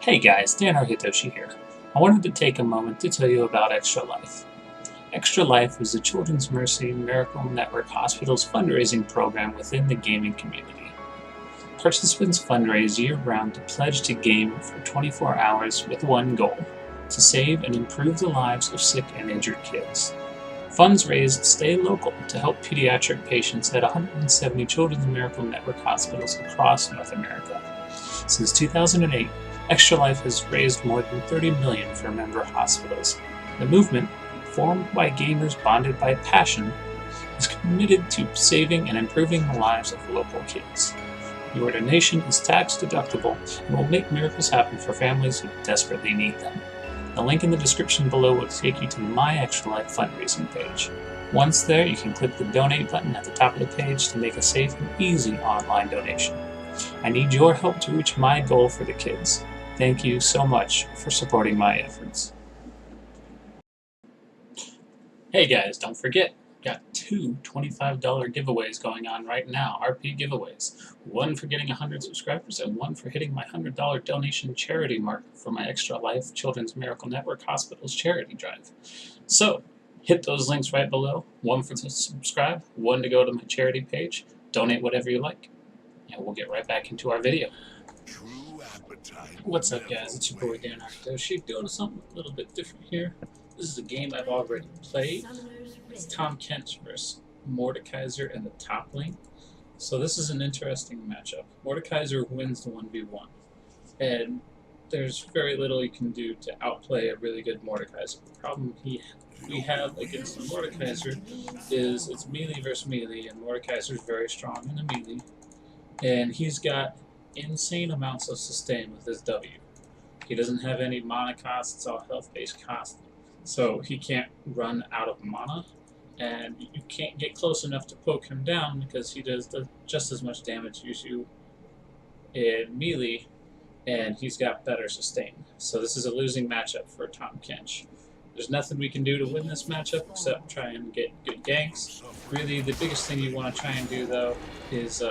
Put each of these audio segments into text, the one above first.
Hey guys, Dan Hitoshi here. I wanted to take a moment to tell you about Extra Life. Extra Life is the Children's Mercy Miracle Network Hospital's fundraising program within the gaming community. Participants fundraise year-round to pledge to game for 24 hours with one goal: to save and improve the lives of sick and injured kids. Funds raised stay local to help pediatric patients at 170 Children's Miracle Network hospitals across North America. Since 2008, Extra Life has raised more than $30 million for member hospitals. The movement, formed by gamers bonded by passion, is committed to saving and improving the lives of local kids. Your donation is tax deductible and will make miracles happen for families who desperately need them. The link in the description below will take you to my Extra Life fundraising page. Once there, you can click the donate button at the top of the page to make a safe and easy online donation. I need your help to reach my goal for the kids. Thank you so much for supporting my efforts. Hey guys, don't forget, got two $25 giveaways going on right now, RP giveaways. One for getting 100 subscribers and one for hitting my $100 donation charity mark for my Extra Life Children's Miracle Network Hospitals charity drive. So, hit those links right below. One for to subscribe, one to go to my charity page. Donate whatever you like. And we'll get right back into our video. What's up guys, it's your boy Dan Hitoshi, doing something a little bit different here. This is a game I've already played. It's Tahm Kench versus Mordekaiser in the top lane. So this is an interesting matchup. Mordekaiser wins the 1v1. And there's very little you can do to outplay a really good Mordekaiser. The problem we have against the Mordekaiser is it's melee versus melee, and Mordekaiser is very strong in the melee. And he's got insane amounts of sustain with his W. He doesn't have any mana cost, it's all health-based cost. So he can't run out of mana, and you can't get close enough to poke him down because he does just as much damage as you in melee, and he's got better sustain. So this is a losing matchup for Tahm Kench. There's nothing we can do to win this matchup except try and get good ganks. Really, the biggest thing you want to try and do, though, is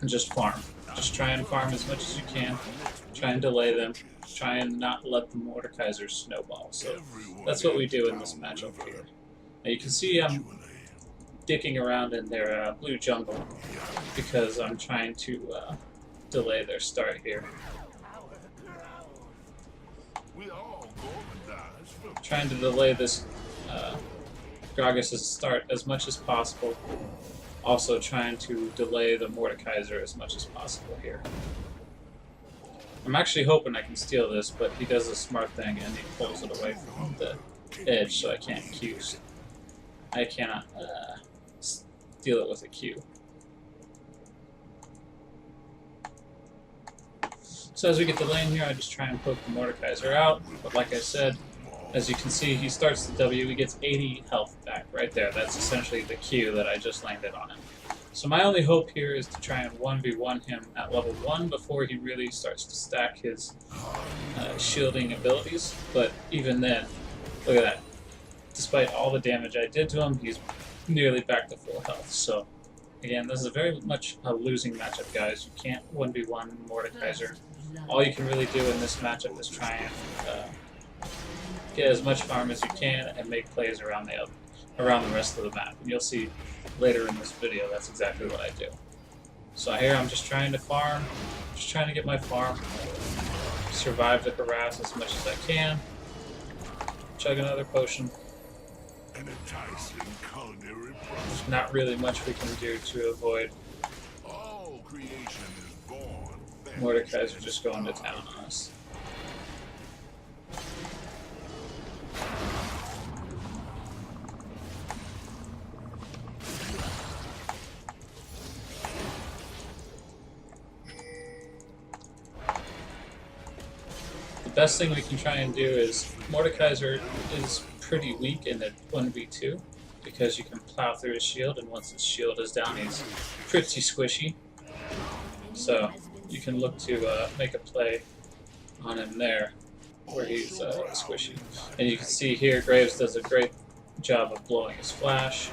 just farm. Just try and farm as much as you can. Try and delay them. Try and not let the Mordekaiser snowball. So that's what we do in this matchup here. Now you can see I'm dicking around in their blue jungle because I'm trying to delay their start here. Trying to delay this Gragas' start as much as possible. Also trying to delay the Mordekaiser as much as possible here. I'm actually hoping I can steal this, but he does a smart thing and he pulls it away from the edge, so I can't Q. I cannot steal it with a Q. So as we get the lane here, I just try and poke the Mordekaiser out, but like I said, as you can see, he starts the W, he gets 80 health back right there. That's essentially the Q that I just landed on him. So my only hope here is to try and 1v1 him at level 1 before he really starts to stack his shielding abilities. But even then, look at that. Despite all the damage I did to him, he's nearly back to full health. So again, this is very much a losing matchup, guys. You can't 1v1 Mordekaiser. All you can really do in this matchup is try and get as much farm as you can and make plays around the rest of the map. And you'll see later in this video that's exactly what I do. So here I'm just trying to farm, just trying to get my farm, survive the harass as much as I can, chug another potion. There's not really much we can do to avoid Mordekaiser just going to town on us. The best thing we can try and do is, Mordekaiser is pretty weak in the 1v2 because you can plow through his shield, and once his shield is down he's pretty squishy. So you can look to make a play on him there where he's squishy. And you can see here Graves does a great job of blowing his flash.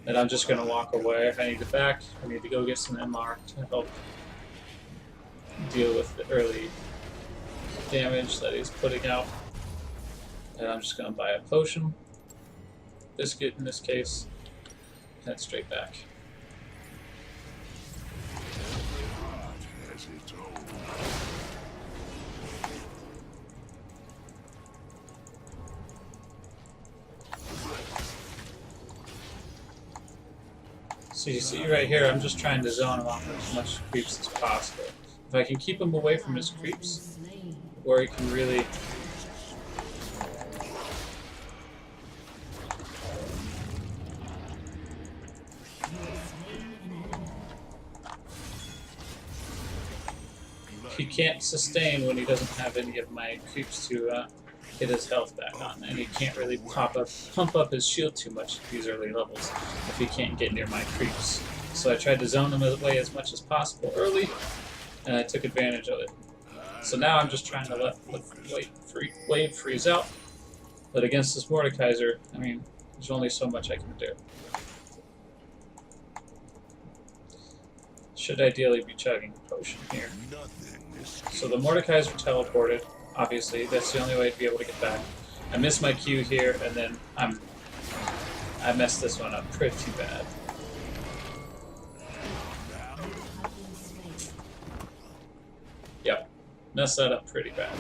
And I'm just going to walk away. If I need to back, I need to go get some MR to help deal with the early damage that he's putting out. And I'm just going to buy a potion, biscuit in this case, head straight back. So you see right here, I'm just trying to zone him off as much creeps as possible. If I can keep him away from his creeps, where he can really he can't sustain when he doesn't have any of my creeps to get his health back on, and he can't really pump up his shield too much at these early levels if he can't get near my creeps. So I tried to zone him away as much as possible early, and I took advantage of it. So now I'm just trying to let wave freeze out, but against this Mordekaiser, I mean, there's only so much I can do. Should ideally be chugging a potion here. So the Mordekaiser teleported. Obviously, that's the only way to be able to get back. I missed my Q here, and then I messed this one up pretty bad. Yep, messed that up pretty bad.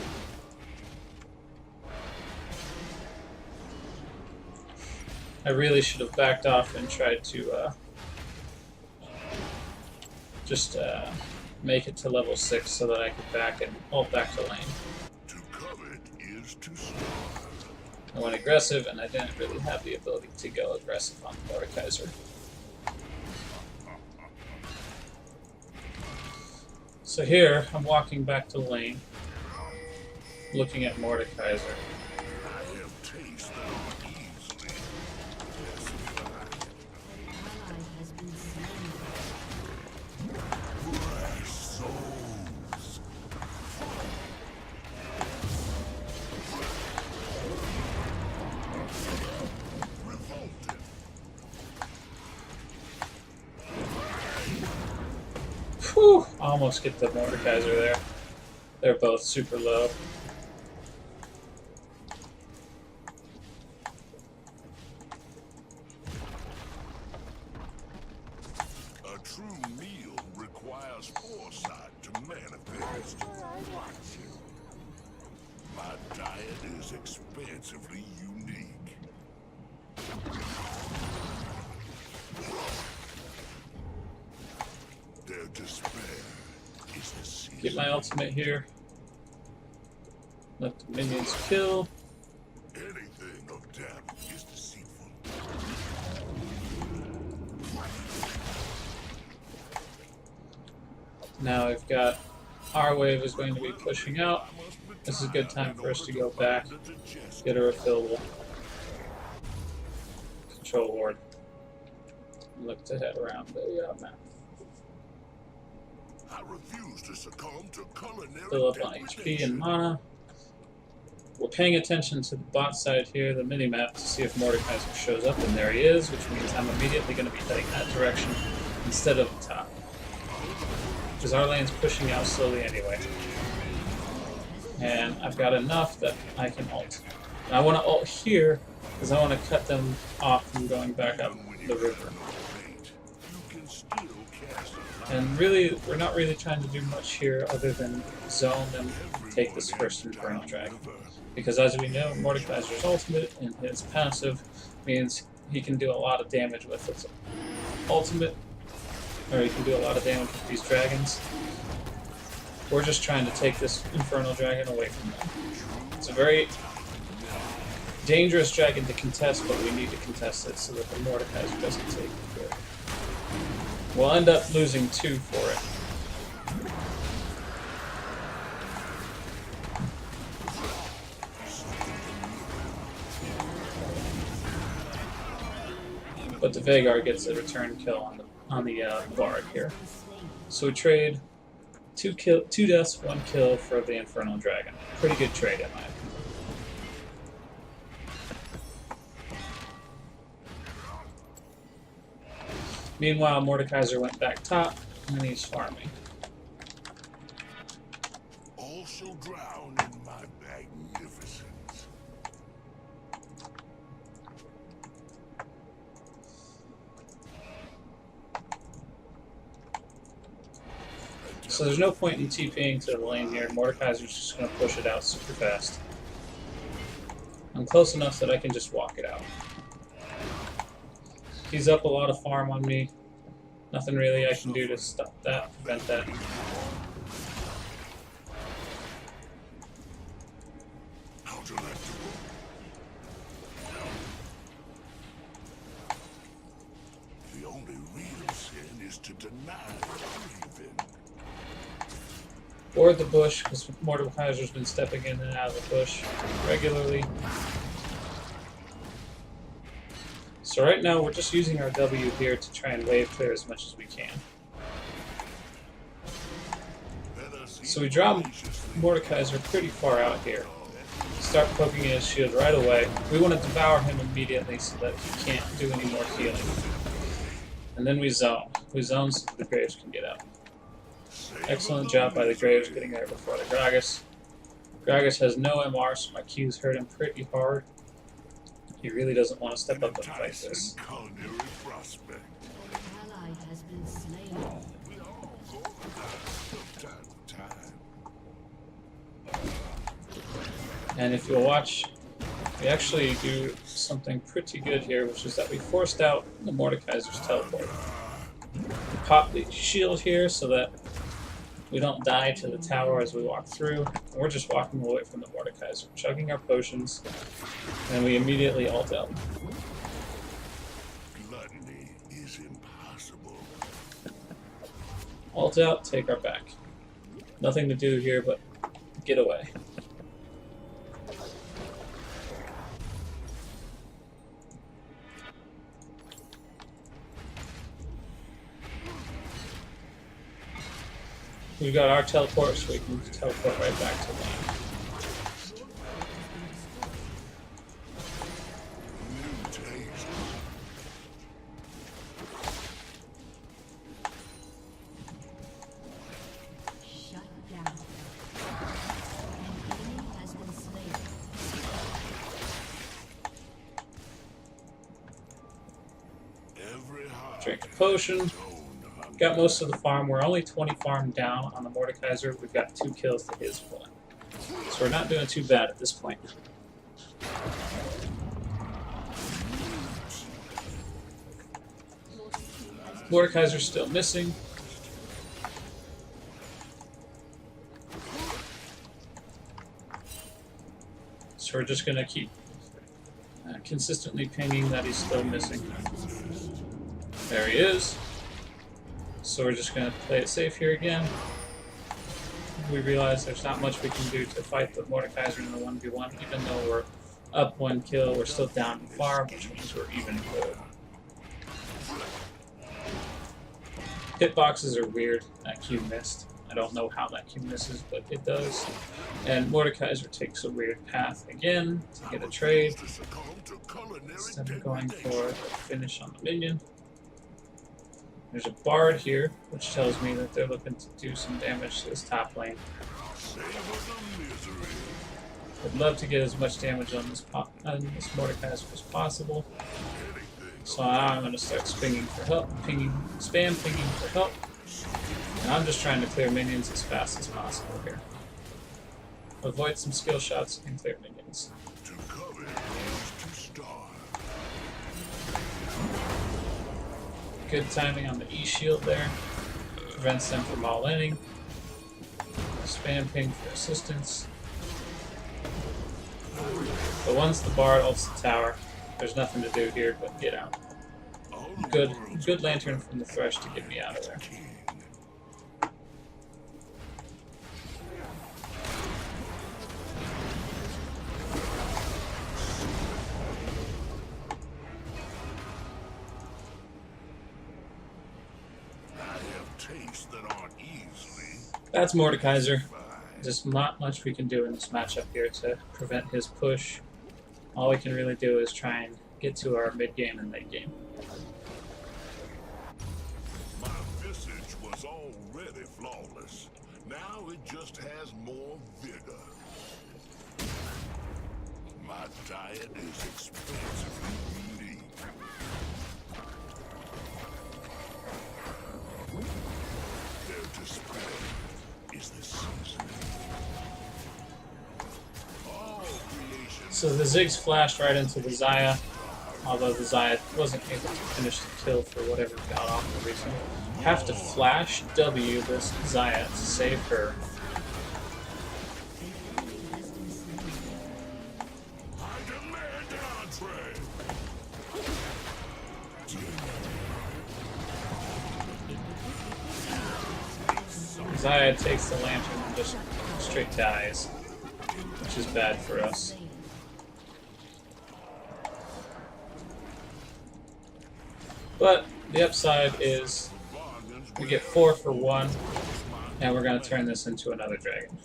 I really should have backed off and tried to just make it to level 6 so that I could back and ult back to lane. I went aggressive, and I didn't really have the ability to go aggressive on the Mordekaiser. So here, I'm walking back to lane, looking at Mordekaiser. Whew, almost get the Mordekaiser there. They're both super low. A true meal requires foresight to manifest. My diet is expansively unique. Their despair is the season. Get my ultimate here. Let the minions kill. Anything of depth is deceitful. Now we've got our wave is going to be pushing out. This is a good time for us to go back, get a refillable control ward. Look to head around the map. I refuse to succumb to culinary Fill up on HP and mana. We're paying attention to the bot side here, the mini-map, to see if Mordekaiser shows up, and there he is, which means I'm immediately going to be heading that direction instead of the top. Because our lane's pushing out slowly anyway. And I've got enough that I can ult. And I want to ult here, because I want to cut them off from going back up the river. And really, we're not really trying to do much here other than zone and take this first Infernal Dragon. Because as we know, Mordekaiser's ultimate and his passive means he can do a lot of damage with his ultimate, or he can do a lot of damage with these dragons. We're just trying to take this Infernal Dragon away from them. It's a very dangerous dragon to contest, but we need to contest it so that the Mordekaiser doesn't take it. We'll end up losing 2 for it. But the Vhagar gets a return kill on the Bard here. So we trade 2 deaths, 1 kill for the Infernal Dragon. Pretty good trade, in my opinion. Meanwhile, Mordekaiser went back top, and he's farming. All shall drown in my magnificence. So there's no point in TPing to the lane here. Mordekaiser's just going to push it out super fast. I'm close enough that I can just walk it out. He's up a lot of farm on me. Nothing really I can do to stop that, prevent that. The only real sin is to deny believing. Board the bush, because Mordekaiser's been stepping in and out of the bush regularly. So right now we're just using our W here to try and wave clear as much as we can. So we draw Mordekaiser pretty far out here. Start poking his shield right away. We want to devour him immediately so that he can't do any more healing. And then we zone. We zone so the Graves can get out. Excellent job by the Graves getting there before the Gragas. Gragas has no MR, so my Q's hurt him pretty hard. He really doesn't want to step up and fight this. And if you'll watch, we actually do something pretty good here, which is that we forced out the Mordekaiser's teleport. We pop the shield here so that we don't die to the tower as we walk through. We're just walking away from the Mordekaiser, chugging our potions, and we immediately ult out. Gluttony is impossible. Ult out, take our back. Nothing to do here but get away. We've got our teleport, so we can teleport right back to lane. Shut down. An enemy has been slain. Drink a potion. Got most of the farm. We're only 20 farm down on the Mordekaiser. We've got 2 kills to his 1. So we're not doing too bad at this point. Mordekaiser's still missing. So we're just going to keep consistently pinging that he's still missing. There he is. So we're just going to play it safe here again. We realize there's not much we can do to fight the Mordekaiser in the 1v1. Even though we're up 1 kill, we're still down in farm, which means we're even good. Hitboxes are weird. That Q missed. I don't know how that Q misses, but it does. And Mordekaiser takes a weird path again to get a trade. Instead of going for a finish on the minion. There's a bard here, which tells me that they're looking to do some damage to this top lane. I'd love to get as much damage on this Mordekaiser as possible. So I'm going to start spam pinging for help. And I'm just trying to clear minions as fast as possible here. Avoid some skill shots and clear minions. Good timing on the E-shield there. Prevents them from all-inning. Spam ping for assistance. But once the bard ults the tower, there's nothing to do here but get out. Good lantern from the Thresh to get me out of there. That's Mordekaiser. Just not much we can do in this matchup here to prevent his push. All we can really do is try and get to our mid game and late game. already flawless. Now it just has more vigor. My diet is expensively unique. Their display is the season. All creation. So the Ziggs flashed right into the Zaya, although the Zaya wasn't able to finish the kill for whatever god-awful reason. Have to flash W this Zaya to save her. I demand an entree. Zaya takes the lantern and just straight dies, which is bad for us. But the upside is we get 4 for 1, and we're going to turn this into another dragon.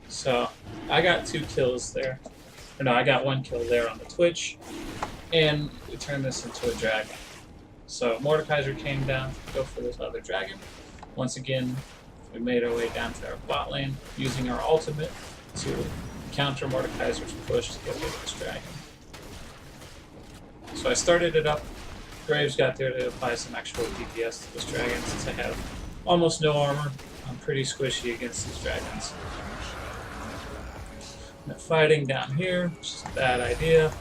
So I got 2 kills there. Or no, I got 1 kill there on the Twitch, and we turned this into a dragon. So Mordekaiser came down to go for this other dragon. Once again, we made our way down to our bot lane, using our ultimate to counter Mordekaiser's push to get rid of this dragon. So I started it up. Graves got there to apply some actual DPS to this dragon since I have almost no armor. I'm pretty squishy against these dragons. Now fighting down here, which is a bad idea,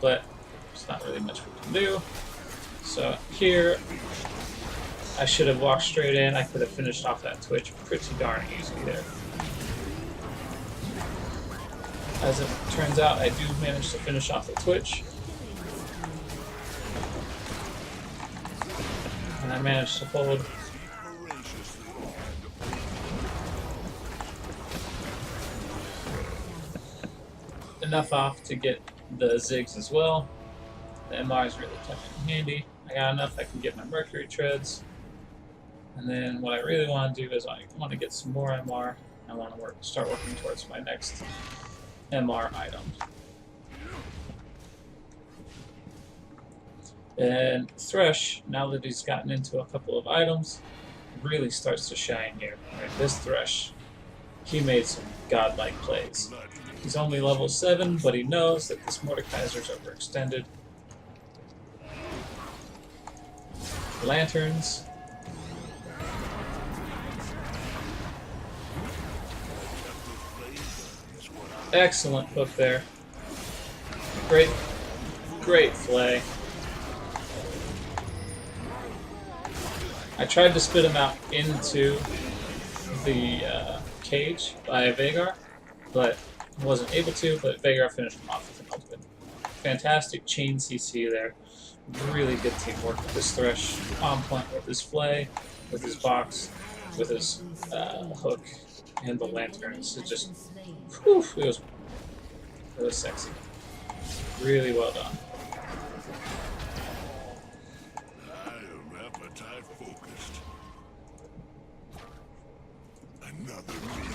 but there's not really much we can do. So here, I should have walked straight in. I could have finished off that Twitch pretty darn easy there. As it turns out, I do manage to finish off the Twitch. And I managed to hold enough off to get the Ziggs as well. The MR is really coming in handy. I got enough I can get my Mercury Treads. And then what I really want to do is I want to get some more MR. I want to start working towards my next MR item. And Thresh, now that he's gotten into a couple of items, really starts to shine here. Right? This Thresh, he made some godlike plays. He's only level 7, but he knows that this Mordekaiser's overextended. Lanterns. Excellent hook there. Great flay. I tried to spit him out into the cage by Veigar, but wasn't able to, but Veigar finished him off with an ultimate. Fantastic chain CC there. Really good teamwork with this Thresh on point with his flay, with his box, with his hook, and the lanterns. It just, whew, it was sexy. Really well done. I am appetite focused. Another meal.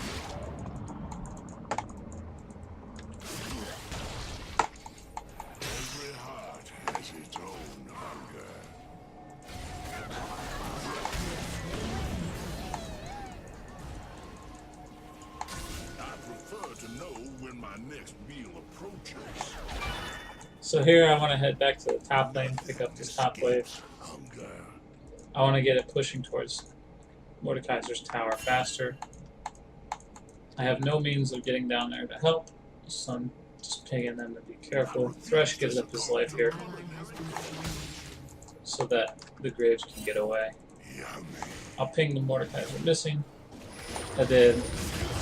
Every heart has its own hunger. I prefer to know when my next meal approaches. So here I want to head back to the top lane, pick up this top wave. Hunger. I want to get it pushing towards Mordekaiser's tower faster. I have no means of getting down there to help, so I'm just pinging them to be careful. Thresh gives up his life here so that the Graves can get away. I'll ping the Mordekaiser missing, and then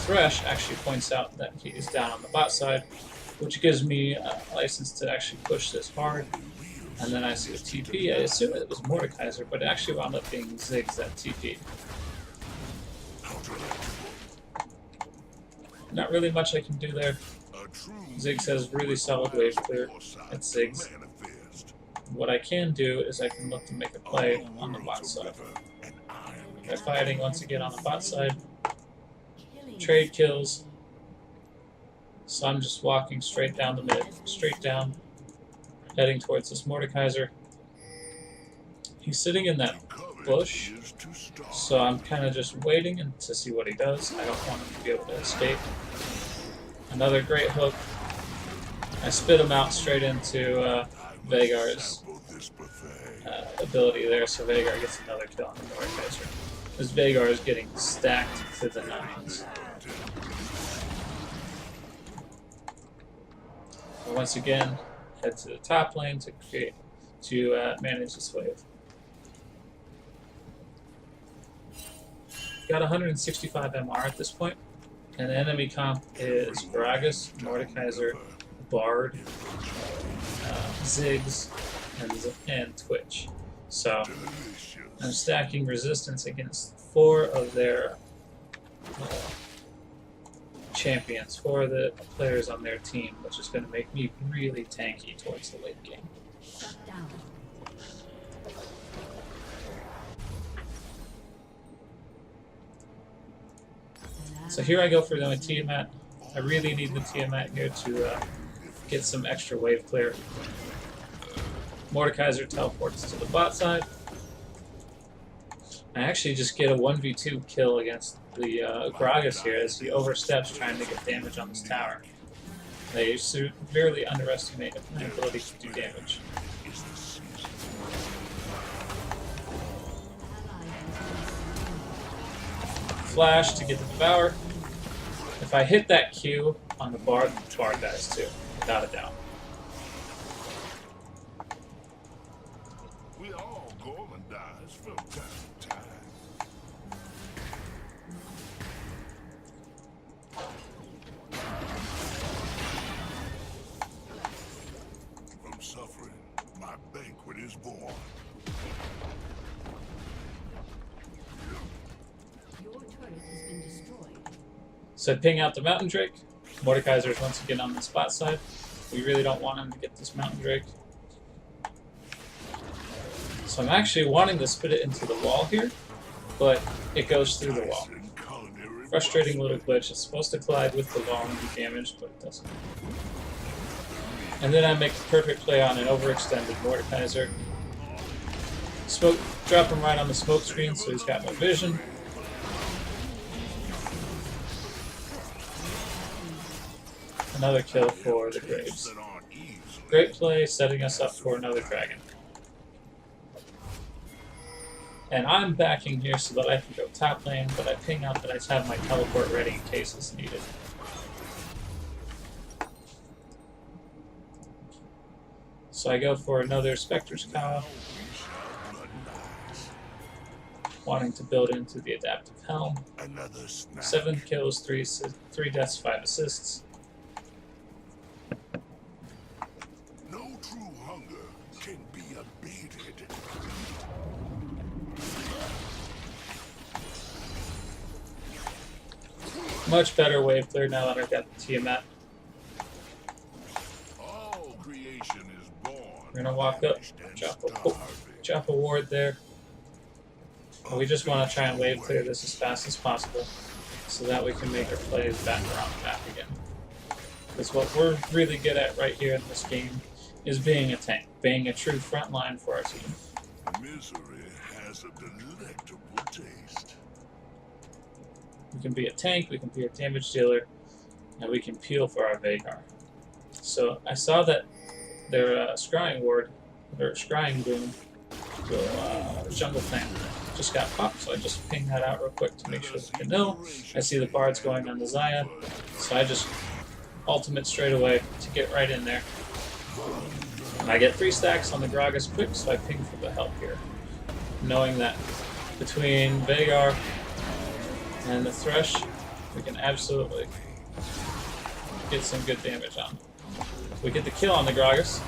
Thresh actually points out that he is down on the bot side, which gives me a license to actually push this hard. And then I see a TP. I assume it was Mordekaiser, but it actually wound up being Ziggs that TP. Not really much I can do there. Ziggs has really solid wave clear. It's Ziggs. What I can do is I can look to make a play on the bot side. By fighting once again on the bot side. Trade kills. So I'm just walking straight down the mid, straight down, heading towards this Mordekaiser. He's sitting in that bush, so I'm kind of just waiting to see what he does. I don't want him to be able to escape. Another great hook. I spit him out straight into Vagar's ability there, so Vagar gets another kill on the Mordekaiser. As Vagar is getting stacked to the nines. And once again, head to the top lane to manage this wave. Got 165 MR at this point, and the enemy comp is Gragas, Mordekaiser, Bard, Ziggs, and Twitch. So I'm stacking resistance against 4 of their champions, 4 of the players on their team, which is going to make me really tanky towards the late game. Shut down. So here I go for my Tiamat. I really need the Tiamat here to get some extra wave clear. Mordekaiser teleports to the bot side. I actually just get a 1v2 kill against the Gragas here as he oversteps trying to get damage on this tower. They severely underestimate my ability to do damage. Flash to get the Devour. If I hit that Q on the Bard dies too, without a doubt. We all go and dies from time to time. From suffering, my banquet is born. Your turret has been destroyed. So I ping out the Mountain Drake. Mordekaiser is once again on the spot side. We really don't want him to get this Mountain Drake. So I'm actually wanting to spit it into the wall here, but it goes through the wall. Frustrating little glitch. It's supposed to collide with the wall and be damaged, but it doesn't. And then I make the perfect play on an overextended Mordekaiser. Smoke, drop him right on the smoke screen so he's got no vision. Another kill for the Graves. Great play, setting us up for another dragon. And I'm backing here so that I can go top lane, but I ping out that I have my teleport ready in case it's needed. So I go for another Spectre's Cowl, wanting to build into the Adaptive Helm. 7 kills, 3 deaths, 5 assists. No true hunger can be abated. Much better wave clear now that I've got the Tiamat. All creation is born. We're gonna walk up, drop a ward there. And we just want to try and wave clear this as fast as possible so that we can make our plays back around the map again. Because what we're really good at right here in this game is being a tank, being a true front line for our team. Misery has a delectable taste. We can be a tank, we can be a damage dealer, and we can peel for our Vagar. So I saw that their scrying ward, or scrying boom, jungle thing, just got popped, so I just pinged that out real quick to make sure we can know. I see the bards going on the Zaya, so I just ultimate straight away to get right in there. And I get 3 stacks on the Gragas quick, so I ping for the help here, knowing that between Vagar and the Thresh, we can absolutely get some good damage on. We get the kill on the Gragas,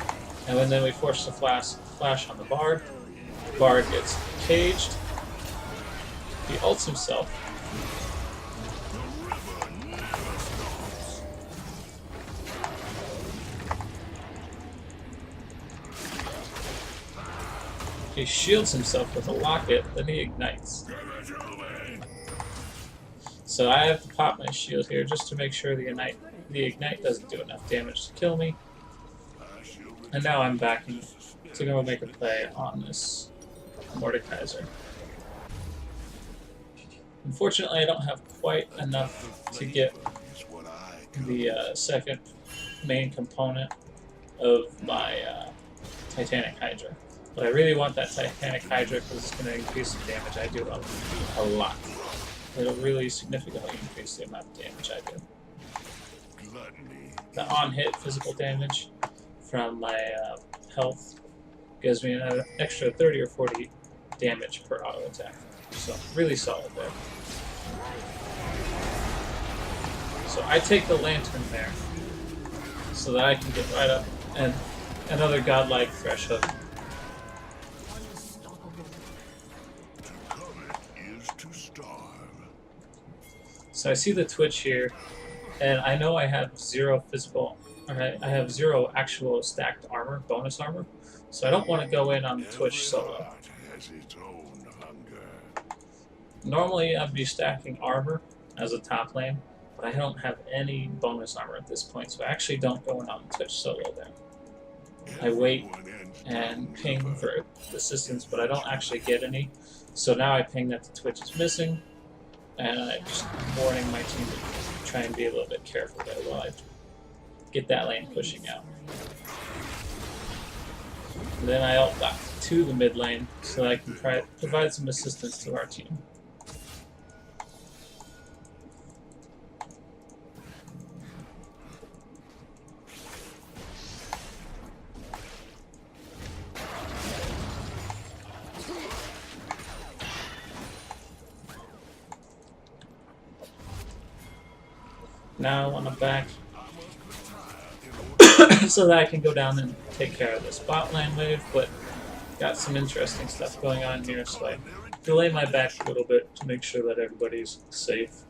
and then we force the flash on the Bard. Bard gets caged. He ults himself. He shields himself with a locket, then he ignites. So I have to pop my shield here just to make sure the ignite doesn't do enough damage to kill me. And now I'm backing to go make a play on this Mordekaiser. Unfortunately, I don't have quite enough to get Is what I come the second main component of my Titanic Hydra. But I really want that Titanic Hydra because it's going to increase the damage I do a lot. It'll really significantly increase the amount of damage I do. gluttony. The on-hit physical damage from my health gives me an extra 30 or 40 damage per auto attack. So really solid there. So I take the lantern there so that I can get right up and another godlike Thresh hook. Unstoppable. To covet is to starve. So I see the Twitch here, and I know I have zero physical, or I have zero actual stacked armor, bonus armor, so I don't want to go in on the Twitch Every solo. heart has its own hunger. Normally I'd be stacking armor as a top lane, but I don't have any bonus armor at this point, so I actually don't go in on the Twitch solo there. I wait Everyone and ping for assistance, but I don't actually get any, so now I ping that the Twitch is missing, and I'm just warning my team to try and be a little bit careful there while I get that lane pushing out. And then I ult back to the mid lane so that I can provide some assistance to our team. Now I want to back so that I can go down and take care of this bot lane wave, but got some interesting stuff going on here, so I delay my back a little bit to make sure that everybody's safe.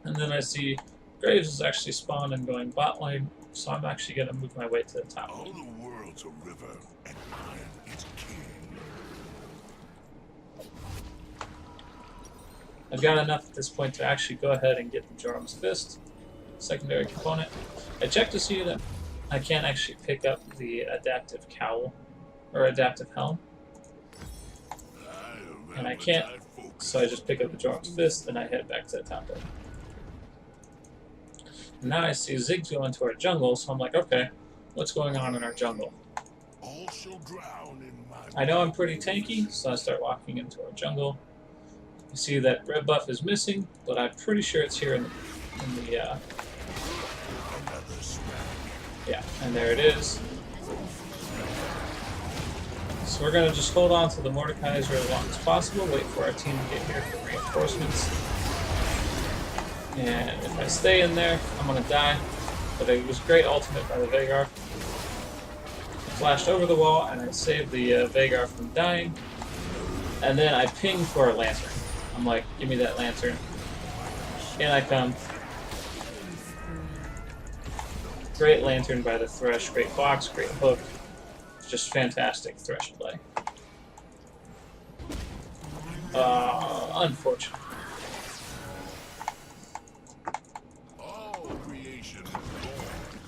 And then I see Graves is actually spawned and going bot lane, so I'm actually going to move my way to the top All lane. the world's a river, and I am its king. I've got enough at this point to actually go ahead and get the Jorum's Fist, secondary component. I checked to see that I can't actually pick up the adaptive cowl, or adaptive helm, and I can't, so I just pick up the Jorum's Fist and I head back to the top lane. And now I see Ziggs go into our jungle, so I'm like, okay, what's going on in our jungle? All shall drown in my I know I'm pretty tanky, so I start walking into our jungle. You see that red buff is missing, but I'm pretty sure it's here in the another smack. yeah, and there it is. So we're gonna just hold on to the Mordekaiser as long as possible, wait for our team to get here for reinforcements. And if I stay in there, I'm gonna die. But it was great ultimate by the Veigar. I flashed over the wall and I saved the Veigar from dying. And then I ping for a lantern. I'm like, give me that lantern. In I come. Great lantern by the Thresh, great box, great hook. Just fantastic Thresh play. Unfortunate. All creation is born.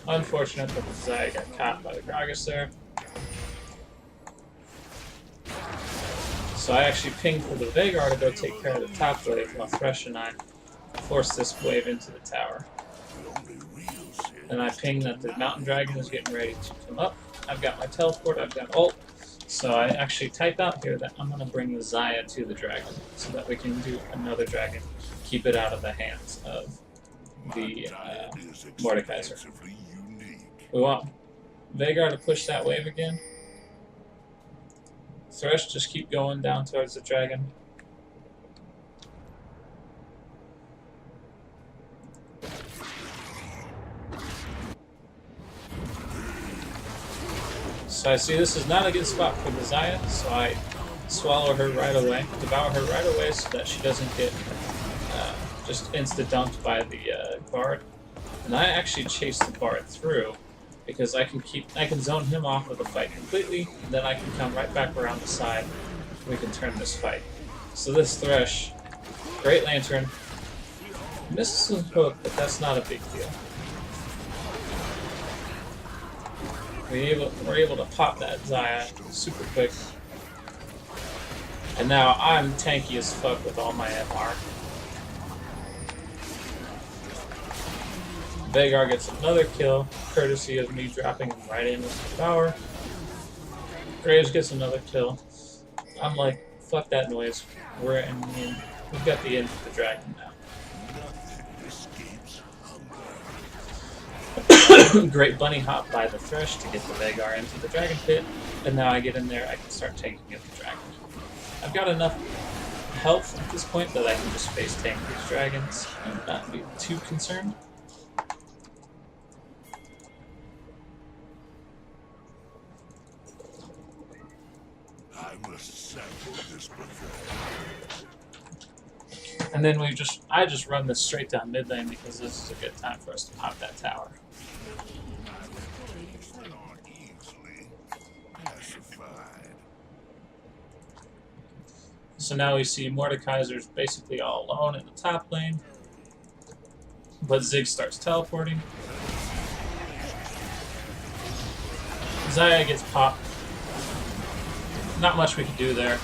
Unfortunate that the Zaya got caught by the Gragas there. So I actually pinged for the Veigar to go take care of the top wave while Thresh and I forced this wave into the tower. The only real sin. And I pinged that the Mountain Dragon is getting ready to come up. I've got my teleport, I've got ult. So I actually type out here that I'm going to bring the Zaya to the dragon so that we can do another dragon, keep it out of the hands of the Diet is Mordekaiser. expansively unique. We want Veigar to push that wave again. Thresh, just keep going down towards the dragon. So I see this is not a good spot for the Zaya, so I swallow her right away, devour her right away so that she doesn't get just insta-dumped by the Bard. And I actually chase the Bard through because I can zone him off of the fight completely, and then I can come right back around the side and we can turn this fight. So this Thresh, great lantern, misses his hook, but that's not a big deal. We're able to pop that Zaya super quick. And now I'm tanky as fuck with all my MR. Vagar gets another kill, courtesy of me dropping him right in with the power. Graves gets another kill. I'm like, fuck that noise. We're in. We've got the end for the dragon now. Great bunny hop by the Thresh to get the Vagar into the dragon pit, and now I get in there, I can start tanking up the dragon. I've got enough health at this point that I can just face tank these dragons and not be too concerned. I must sample this before. And then I just run this straight down mid lane because this is a good time for us to pop that tower. So now we see Mordekaiser's basically all alone in the top lane, but Ziggs starts teleporting. Xayah gets popped. Not much we can do there,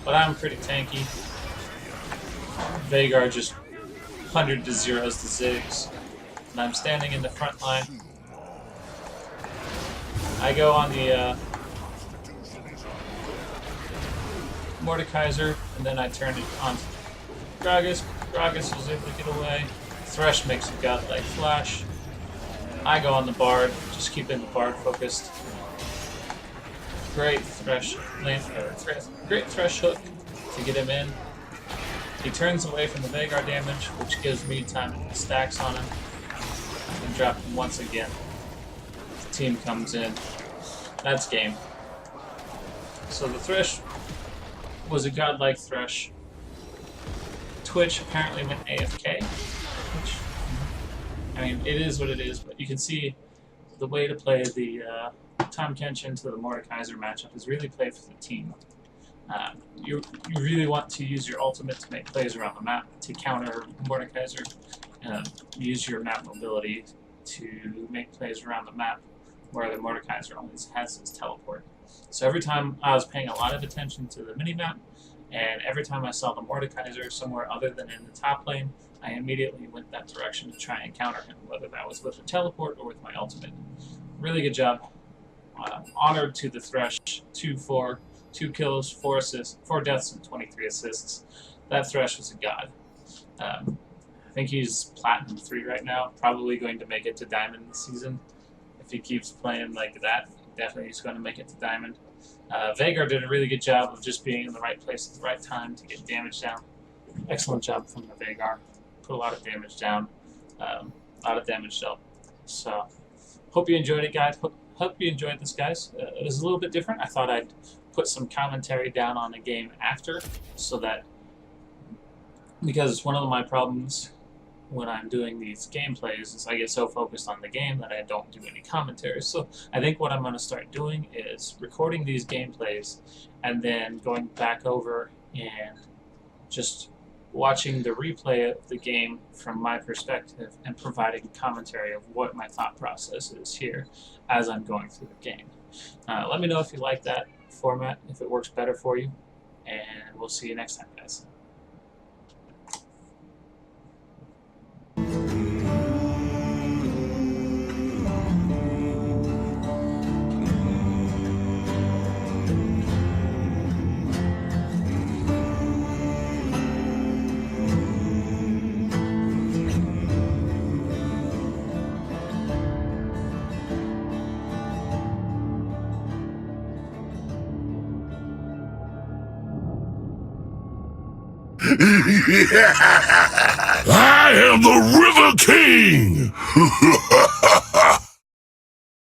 but I'm pretty tanky. Vagar just 100 to zeros the Ziggs, and I'm standing in the front line. I go on the Mordekaiser, and then I turn it on Gragas. Gragas is able to get away. Thresh makes a godlike flash. I go on the Bard, just keeping the Bard focused. Great Thresh hook to get him in. He turns away from the Vagar damage, which gives me time to put stacks on him. And drop him once again. The team comes in. That's game. So the Thresh was a godlike Thresh. Twitch apparently went AFK, which, I mean, it is what it is, but you can see the way to play the Tahm Kench into the Mordekaiser matchup is really play for the team. You really want to use your ultimate to make plays around the map to counter Mordekaiser. Use your map mobility to make plays around the map where the Mordekaiser only has his teleport. So every time I was paying a lot of attention to the minimap, and every time I saw the Mordekaiser somewhere other than in the top lane, I immediately went that direction to try and counter him, whether that was with a teleport or with my ultimate. Really good job. Honored to the Thresh. 2-4, 2 kills, 4 assists, 4 deaths, and 23 assists. That Thresh was a god. I think he's Platinum 3 right now, probably going to make it to Diamond this season. If he keeps playing like that, definitely he's going to make it to Diamond. Vagar did a really good job of just being in the right place at the right time to get damage down. Excellent job from the Vagar. Put a lot of damage down. A lot of damage dealt. So, hope you enjoyed it, guys. Hope you enjoyed this, guys. It was a little bit different. I thought I'd put some commentary down on the game after, so that, because one of my problems when I'm doing these gameplays is I get so focused on the game that I don't do any commentary. So I think what I'm going to start doing is recording these gameplays and then going back over and just watching the replay of the game from my perspective and providing commentary of what my thought process is here as I'm going through the game. Let me know if you like that format, if it works better for you, and we'll see you next time, guys. I am the River King!